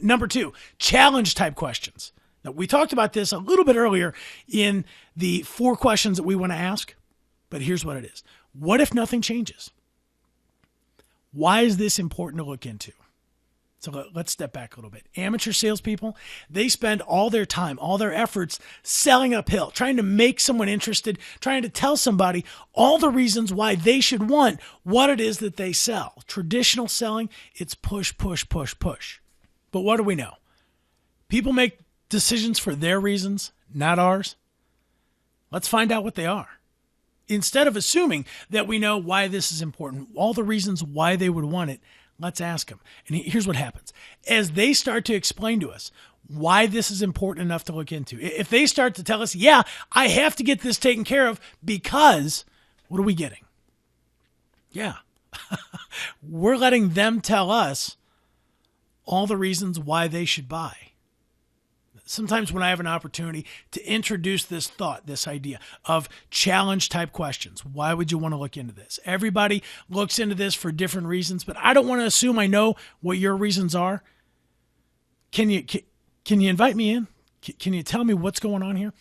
Number 2, challenge type questions. Now, we talked about this a little bit earlier in the 4 questions that we want to ask, but here's what it is. What if nothing changes? Why is this important to look into? So let's step back a little bit. Amateur salespeople, they spend all their time, all their efforts selling uphill, trying to make someone interested, trying to tell somebody all the reasons why they should want what it is that they sell. Traditional selling, it's push, push, push, push. But what do we know? People make decisions for their reasons, not ours. Let's find out what they are. Instead of assuming that we know why this is important, all the reasons why they would want it, let's ask them. And here's what happens. As they start to explain to us why this is important enough to look into, if they start to tell us, yeah, I have to get this taken care of because, what are we getting? Yeah, we're letting them tell us all the reasons why they should buy. Sometimes when I have an opportunity to introduce this thought, this idea of challenge type questions, why would you want to look into this? Everybody looks into this for different reasons, but I don't want to assume I know what your reasons are. Can you invite me in? Can you tell me what's going on here?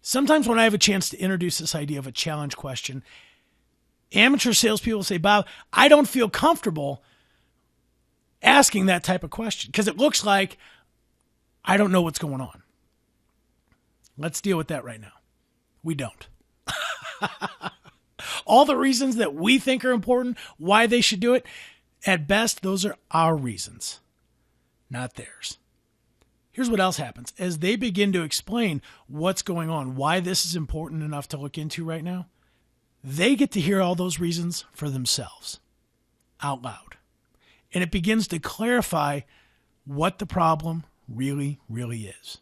Sometimes when I have a chance to introduce this idea of a challenge question, amateur salespeople say, Bob, I don't feel comfortable asking that type of question because it looks like I don't know what's going on. Let's deal with that right now. We don't. All the reasons that we think are important, why they should do it, at best, those are our reasons, not theirs. Here's what else happens. As they begin to explain what's going on, why this is important enough to look into right now, they get to hear all those reasons for themselves out loud. And it begins to clarify what the problem really is.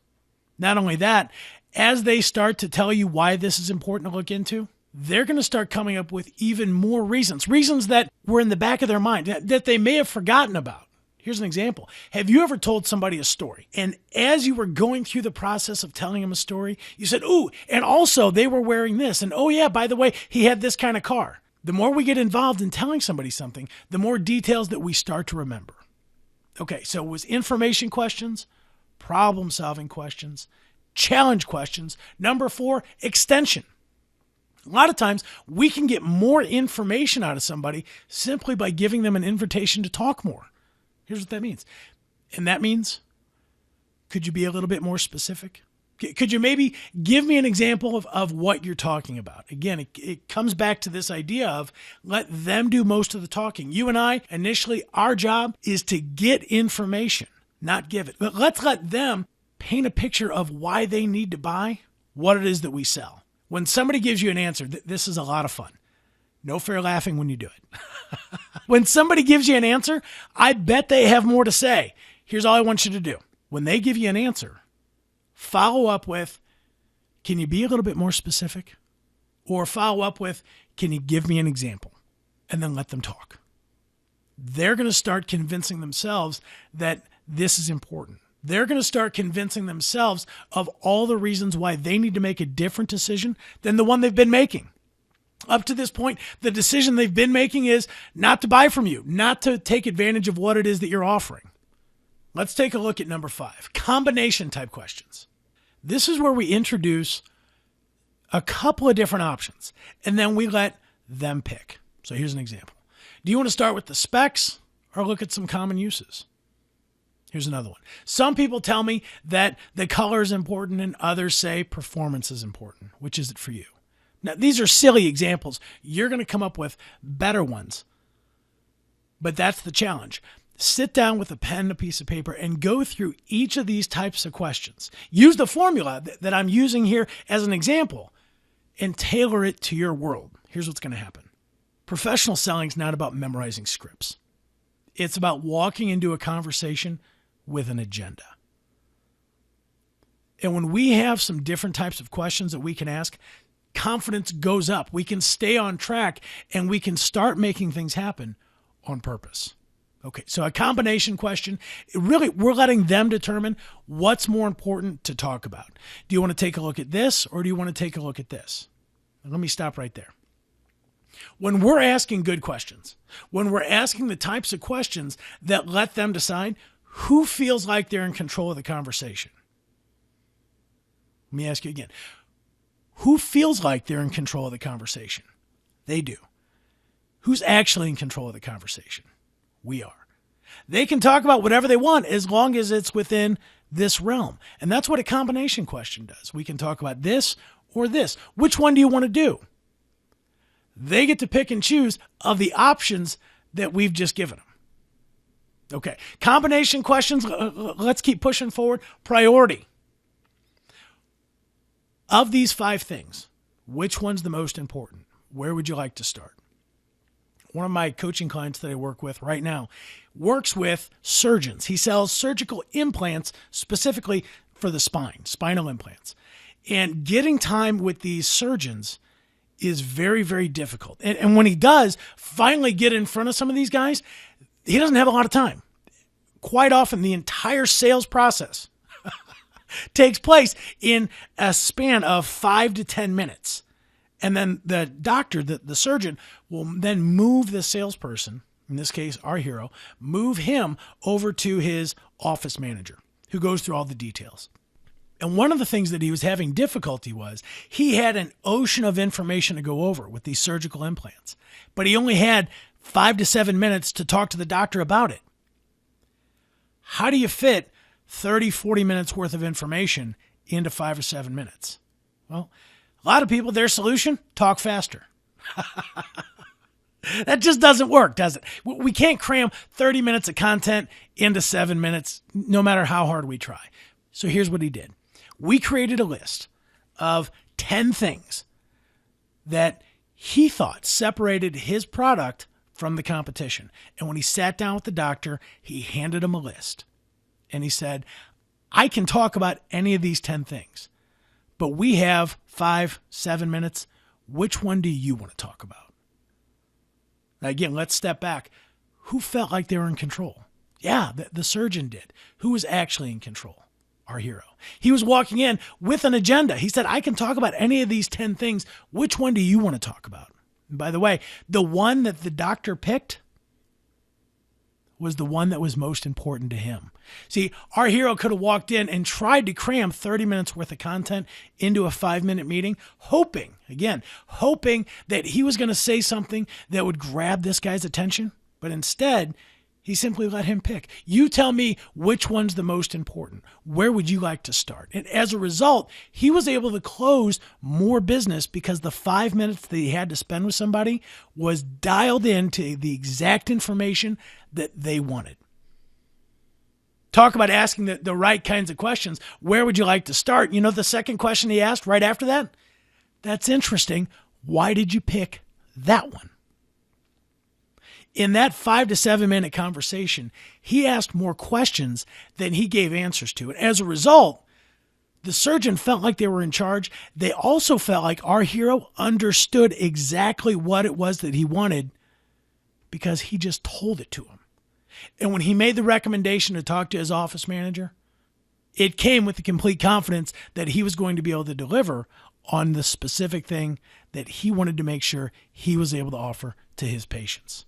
Not only that, as they start to tell you why this is important to look into, they're going to start coming up with even more reasons that were in the back of their mind that they may have forgotten about. Here's an example. Have you ever told somebody a story, and as you were going through the process of telling them a story, you said, ooh, and also they were wearing this, and oh yeah, by the way, he had this kind of car. The more we get involved in telling somebody something, the more details that we start to remember. Okay, so it was information questions, problem-solving questions, challenge questions. Number 4, extension. A lot of times, we can get more information out of somebody simply by giving them an invitation to talk more. Here's what that means. And that means, could you be a little bit more specific? Could you maybe give me an example of what you're talking about? Again, it comes back to this idea of let them do most of the talking. You and I, initially, our job is to get information, not give it. But let's let them paint a picture of why they need to buy what it is that we sell. When somebody gives you an answer, this is a lot of fun. No fair laughing when you do it. When somebody gives you an answer, I bet they have more to say. Here's all I want you to do. When they give you an answer, follow up with, can you be a little bit more specific? Or follow up with, can you give me an example? And then let them talk. They're going to start convincing themselves that this is important. They're going to start convincing themselves of all the reasons why they need to make a different decision than the one they've been making. Up to this point, the decision they've been making is not to buy from you, not to take advantage of what it is that you're offering. Let's take a look at number 5, combination type questions. This is where we introduce a couple of different options, and then we let them pick. So here's an example. Do you want to start with the specs or look at some common uses? Here's another one. Some people tell me that the color is important and others say performance is important. Which is it for you? Now, these are silly examples. You're going to come up with better ones. But that's the challenge. Sit down with a pen and a piece of paper and go through each of these types of questions. Use the formula that I'm using here as an example and tailor it to your world. Here's what's going to happen. Professional selling is not about memorizing scripts. It's about walking into a conversation with an agenda. And when we have some different types of questions that we can ask, confidence goes up. We can stay on track and we can start making things happen on purpose. Okay, so a combination question, really, we're letting them determine what's more important to talk about. Do you want to take a look at this or do you want to take a look at this? And let me stop right there. When we're asking good questions, when we're asking the types of questions that let them decide, Who feels like they're in control of the conversation? Let me ask you again. Who feels like they're in control of the conversation? They do. Who's actually in control of the conversation? We are. They can talk about whatever they want as long as it's within this realm. And that's what a combination question does. We can talk about this or this. Which one do you want to do? They get to pick and choose of the options that we've just given them. Okay, combination questions, let's keep pushing forward. Priority. Of these 5 things, which one's the most important? Where would you like to start? One of my coaching clients that I work with right now works with surgeons. He sells surgical implants specifically for the spine, spinal implants. And getting time with these surgeons is very, very difficult. And when he does finally get in front of some of these guys, he doesn't have a lot of time. Quite often, the entire sales process takes place in a span of 5 to 10 minutes. And then the doctor, the surgeon, will then move the salesperson, in this case, our hero, move him over to his office manager, who goes through all the details. And one of the things that he was having difficulty was he had an ocean of information to go over with these surgical implants, but he only had 5 to 7 minutes to talk to the doctor about it. How do you fit 30, 40 minutes worth of information into 5 or 7 minutes? Well, a lot of people, their solution, talk faster. That just doesn't work, does it? We can't cram 30 minutes of content into 7 minutes, no matter how hard we try. So here's what he did. We created a list of 10 things that he thought separated his product from the competition. And when he sat down with the doctor, he handed him a list. And he said, I can talk about any of these 10 things, but we have 5, 7 minutes. Which one do you want to talk about? Now, again, let's step back. Who felt like they were in control? Yeah, the surgeon did. Who was actually in control? Our hero. He was walking in with an agenda. He said, I can talk about any of these 10 things. Which one do you want to talk about? And by the way, the one that the doctor picked was the one that was most important to him. See, our hero could have walked in and tried to cram 30 minutes worth of content into a 5-minute meeting, hoping that he was going to say something that would grab this guy's attention. But instead, he simply let him pick. You tell me which one's the most important. Where would you like to start? And as a result, he was able to close more business because the 5 minutes that he had to spend with somebody was dialed into the exact information that they wanted. Talk about asking the right kinds of questions. Where would you like to start? You know the second question he asked right after that? That's interesting. Why did you pick that one? In that 5 to 7 minute conversation, he asked more questions than he gave answers to. And as a result, the surgeon felt like they were in charge. They also felt like our hero understood exactly what it was that he wanted because he just told it to him. And when he made the recommendation to talk to his office manager, it came with the complete confidence that he was going to be able to deliver on the specific thing that he wanted to make sure he was able to offer to his patients.